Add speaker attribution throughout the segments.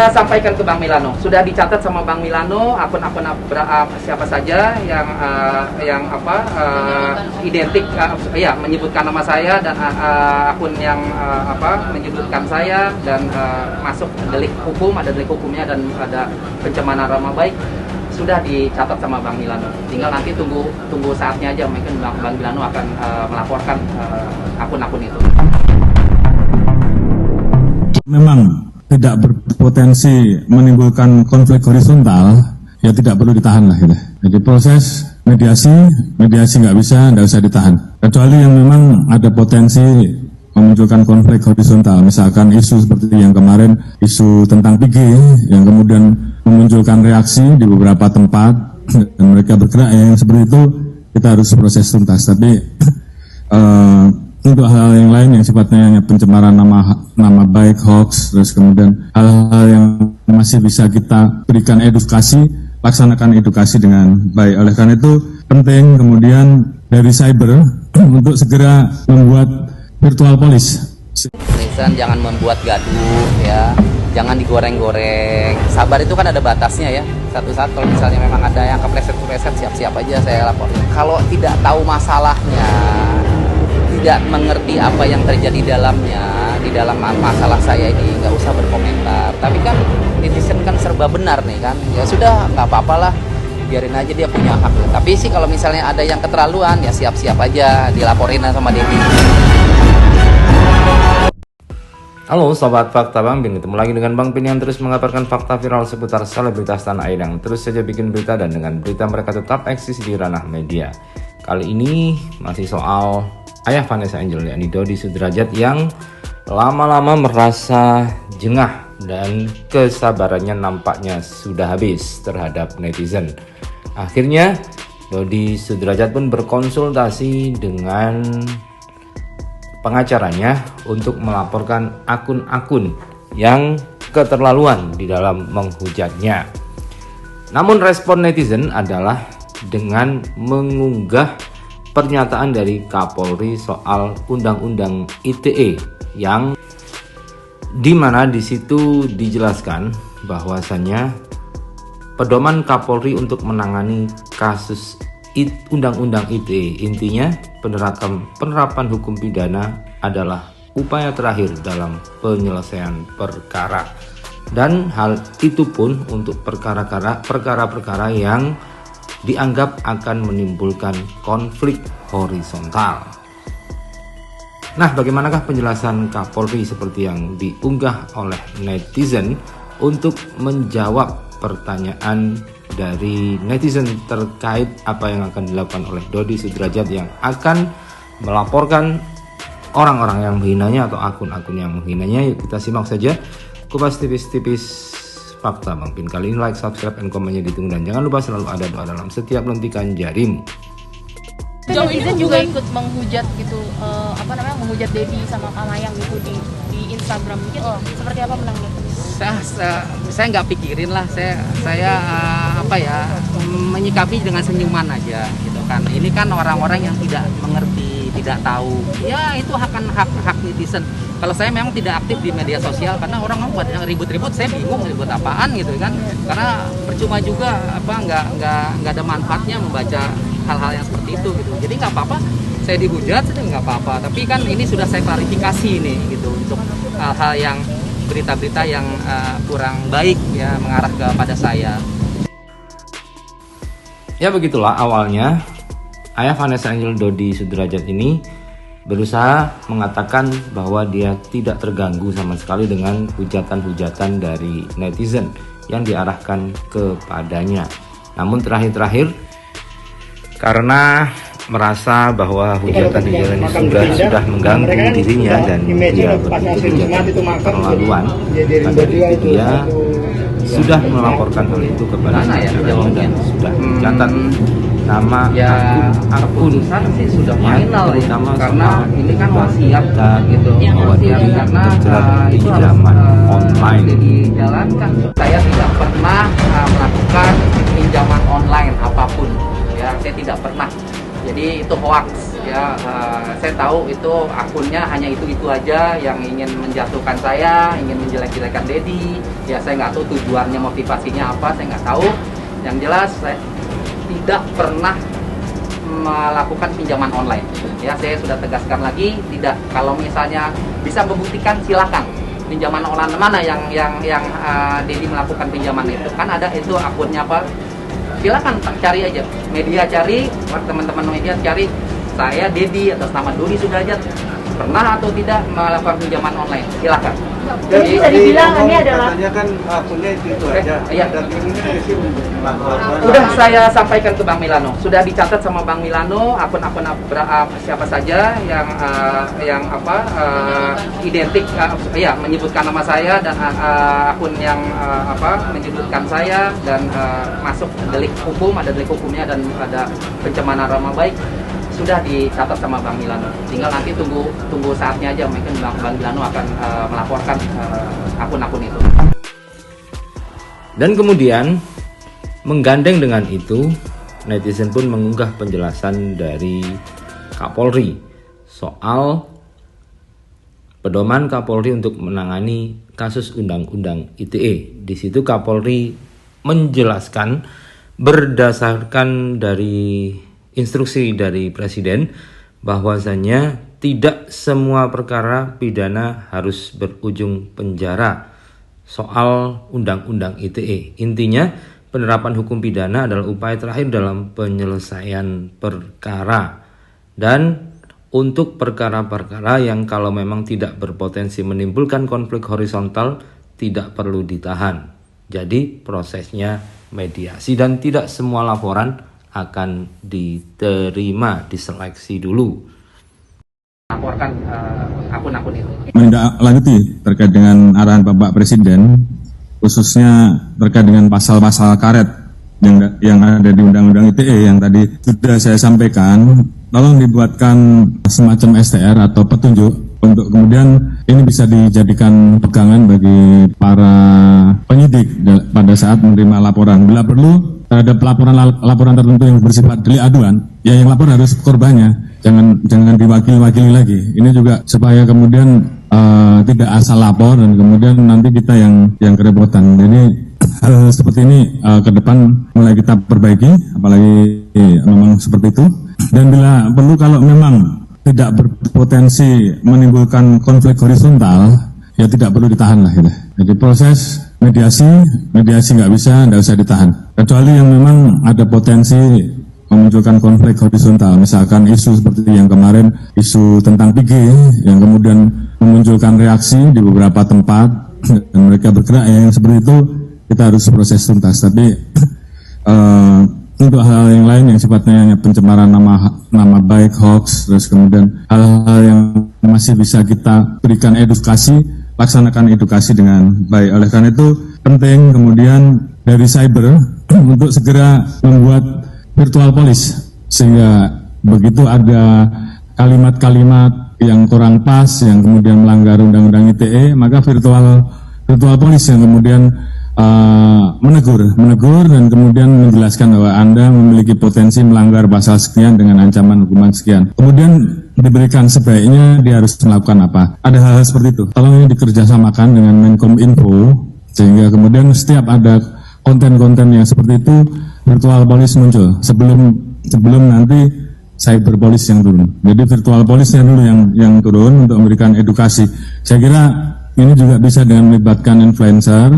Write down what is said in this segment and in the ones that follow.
Speaker 1: Saya sampaikan ke Bang Milano, sudah dicatat sama Bang Milano akun-akun siapa saja yang identik ya menyebutkan nama saya dan akun yang menyebutkan saya dan masuk delik hukum, ada delik hukumnya dan ada pencemaran nama baik, sudah dicatat sama Bang Milano. Tinggal nanti tunggu saatnya aja, mungkin Bang Milano akan melaporkan akun-akun itu.
Speaker 2: Memang tidak berpotensi menimbulkan konflik horizontal, ya tidak perlu ditahan lah gitu. Jadi proses mediasi nggak usah ditahan. Kecuali yang memang ada potensi memunculkan konflik horizontal, misalkan isu seperti yang kemarin, isu tentang 3G, yang kemudian memunculkan reaksi di beberapa tempat, dan mereka bergerak yang seperti itu, kita harus proses tuntas. Tapi untuk hal-hal yang lain yang sifatnya hanya pencemaran nama baik, hoax, terus kemudian hal-hal yang masih bisa kita berikan edukasi, laksanakan edukasi dengan baik. Oleh karena itu penting kemudian dari cyber untuk segera membuat virtual police.
Speaker 1: Netizen jangan membuat gaduh ya, jangan digoreng-goreng. Sabar itu kan ada batasnya ya. Satu saat kalau misalnya memang ada yang kepleset-kepleset, siap-siap aja saya lapor. Kalau tidak tahu masalahnya, tidak mengerti apa yang terjadi di dalam masalah saya ini, nggak usah berkomentar. Tapi kan netizen kan serba benar nih kan, ya sudah nggak apa-apalah, biarin aja dia punya hak. Tapi sih kalau misalnya ada yang keterlaluan ya siap-siap aja dilaporin sama Dedi.
Speaker 3: Halo Sobat Fakta Bang Pin, ketemu lagi dengan Bang Pin yang terus mengabarkan fakta viral seputar selebritas tanah air yang terus saja bikin berita, dan dengan berita mereka tetap eksis di ranah media. Kali ini masih soal ayah Vanessa Angel, yakni Dodi Sudrajat, yang lama-lama merasa jengah dan kesabarannya nampaknya sudah habis terhadap netizen. Akhirnya Dodi Sudrajat pun berkonsultasi dengan pengacaranya untuk melaporkan akun-akun yang keterlaluan di dalam menghujatnya. Namun respon netizen adalah dengan mengunggah pernyataan dari Kapolri soal Undang-Undang ITE, yang dimana di situ dijelaskan bahwasannya pedoman Kapolri untuk menangani kasus Undang-Undang ITE, intinya penerapan hukum pidana adalah upaya terakhir dalam penyelesaian perkara, dan hal itu pun untuk perkara-perkara yang dianggap akan menimbulkan konflik horizontal. Nah, bagaimanakah penjelasan Kapolri seperti yang diunggah oleh netizen untuk menjawab pertanyaan dari netizen terkait apa yang akan dilakukan oleh Dodi Sudrajat yang akan melaporkan orang-orang yang menghinanya atau akun-akun yang menghinanya? Yuk kita simak saja kupas tipis-tipis fakta Bang Pin kali ini. Like, subscribe, dan komennya ditunggu, dan jangan lupa selalu ada doa dalam setiap lentikan jarimu.
Speaker 4: Netizen juga ikut menghujat gitu, menghujat Dedi sama Kamayang gitu di Instagram. Mungkin seperti apa menanggapi?
Speaker 1: Saya nggak pikirin lah, saya menyikapi dengan senyuman aja gitu kan. Ini kan orang-orang yang tidak mengerti, tidak tahu, ya itu hak netizen. Kalau saya memang tidak aktif di media sosial karena orang buat yang ribut-ribut, saya bingung ribut apaan gitu kan, karena percuma juga nggak ada manfaatnya membaca hal-hal yang seperti itu gitu. Jadi nggak apa-apa saya dihujat, nggak apa-apa, tapi kan ini sudah saya klarifikasi nih gitu untuk hal-hal yang berita-berita yang kurang baik ya mengarah kepada saya.
Speaker 3: Ya begitulah awalnya ayah Vanessa Angel, Dodi Sudrajat ini berusaha mengatakan bahwa dia tidak terganggu sama sekali dengan hujatan-hujatan dari netizen yang diarahkan kepadanya. Namun terakhir-terakhir karena merasa bahwa hujatan ini sudah mengganggu dirinya dan dia berhujat keterlaluan, pada itu dia sudah melaporkan hal itu kepada acaranya dan sudah mencatat nama akun
Speaker 1: sudah final
Speaker 3: terutama
Speaker 1: karena ini kan wasiat gitu,
Speaker 3: bahwa dia terjerat di zaman online.
Speaker 1: Dijalankan. Saya tidak pernah melakukan pinjaman online apapun ya, saya tidak pernah. Jadi itu hoax. ya. Saya tahu itu akunnya hanya itu aja yang ingin menjatuhkan saya, ingin menjelek-jelekan Dedi. Ya saya nggak tahu tujuannya, motivasinya apa, saya nggak tahu. Yang jelas saya tidak pernah melakukan pinjaman online. Ya saya sudah tegaskan lagi, tidak. Kalau misalnya bisa membuktikan silakan. Pinjaman online mana yang Dedi melakukan pinjaman itu? Kan ada itu akunnya apa? Silakan cari aja, media cari, teman-teman media cari saya Dedi atas nama Dodi Sudajat pernah atau tidak melakukan pinjaman online, silakan.
Speaker 5: Jadi bisa dibilang ini adalah
Speaker 6: katanya kan akunnya itu aja.
Speaker 1: Iya.
Speaker 6: Dan ini sih laporan.
Speaker 1: Sudah saya sampaikan ke Bang Milano, sudah dicatat sama Bang Milano akun-akun siapa saja yang identik, ya menyebutkan nama saya dan akun yang menyebutkan saya dan masuk delik hukum, ada delik hukumnya dan ada pencemaran nama baik. Sudah dicatat sama Bang Milano. Tinggal nanti tunggu saatnya aja, mungkin Bang Milano akan melaporkan akun-akun itu.
Speaker 3: Dan kemudian menggandeng dengan itu, netizen pun mengunggah penjelasan dari Kapolri soal pedoman Kapolri untuk menangani kasus Undang-Undang ITE. Di situ Kapolri menjelaskan berdasarkan dari instruksi dari Presiden bahwasanya tidak semua perkara pidana harus berujung penjara soal Undang-Undang ITE. Intinya penerapan hukum pidana adalah upaya terakhir dalam penyelesaian perkara, dan untuk perkara-perkara yang kalau memang tidak berpotensi menimbulkan konflik horizontal tidak perlu ditahan. Jadi prosesnya mediasi dan tidak semua laporan akan diterima, diseleksi dulu.
Speaker 1: Laporkan akun-akun itu.
Speaker 2: Menindaklanjuti terkait dengan arahan Bapak Presiden, khususnya terkait dengan pasal-pasal karet yang ada di Undang-Undang ITE yang tadi sudah saya sampaikan, tolong dibuatkan semacam STR atau petunjuk untuk kemudian ini bisa dijadikan pegangan bagi para penyidik pada saat menerima laporan. Bila perlu terhadap laporan tertentu yang bersifat delik aduan, ya yang lapor harus korbannya, jangan diwakili lagi. Ini juga supaya kemudian tidak asal lapor dan kemudian nanti kita yang kerepotan. Jadi hal seperti ini ke depan mulai kita perbaiki, apalagi memang seperti itu. Dan bila perlu kalau memang tidak berpotensi menimbulkan konflik horizontal, ya tidak perlu ditahan lah gitu. Jadi proses mediasi nggak usah ditahan. Kecuali yang memang ada potensi memunculkan konflik horizontal, misalkan isu seperti yang kemarin, isu tentang 3G yang kemudian memunculkan reaksi di beberapa tempat dan mereka bergerak, yang seperti itu kita harus proses tuntas. Tapi untuk hal yang lain yang sifatnya pencemaran nama baik, hoax, terus kemudian hal-hal yang masih bisa kita berikan edukasi, laksanakan edukasi dengan baik. Oleh karena itu penting kemudian dari cyber untuk segera membuat virtual police, sehingga begitu ada kalimat-kalimat yang kurang pas yang kemudian melanggar Undang-Undang ITE, maka virtual police yang kemudian menegur dan kemudian menjelaskan bahwa Anda memiliki potensi melanggar pasal sekian dengan ancaman hukuman sekian. Kemudian diberikan sebaiknya dia harus melakukan apa. Ada hal-hal seperti itu. Tolong ini dikerjasamakan dengan Menkominfo sehingga kemudian setiap ada konten-konten yang seperti itu virtual police muncul sebelum nanti cyber police yang turun. Jadi virtual police-nya dulu yang turun untuk memberikan edukasi. Saya kira ini juga bisa dengan melibatkan influencer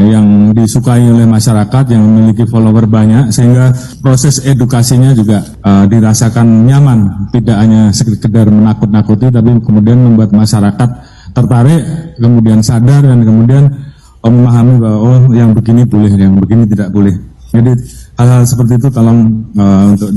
Speaker 2: yang disukai oleh masyarakat, yang memiliki follower banyak, sehingga proses edukasinya juga dirasakan nyaman, tidak hanya sekedar menakut-nakuti, tapi kemudian membuat masyarakat tertarik, kemudian sadar dan kemudian memahami bahwa oh yang begini boleh, yang begini tidak boleh. Jadi hal-hal seperti itu tolong untuk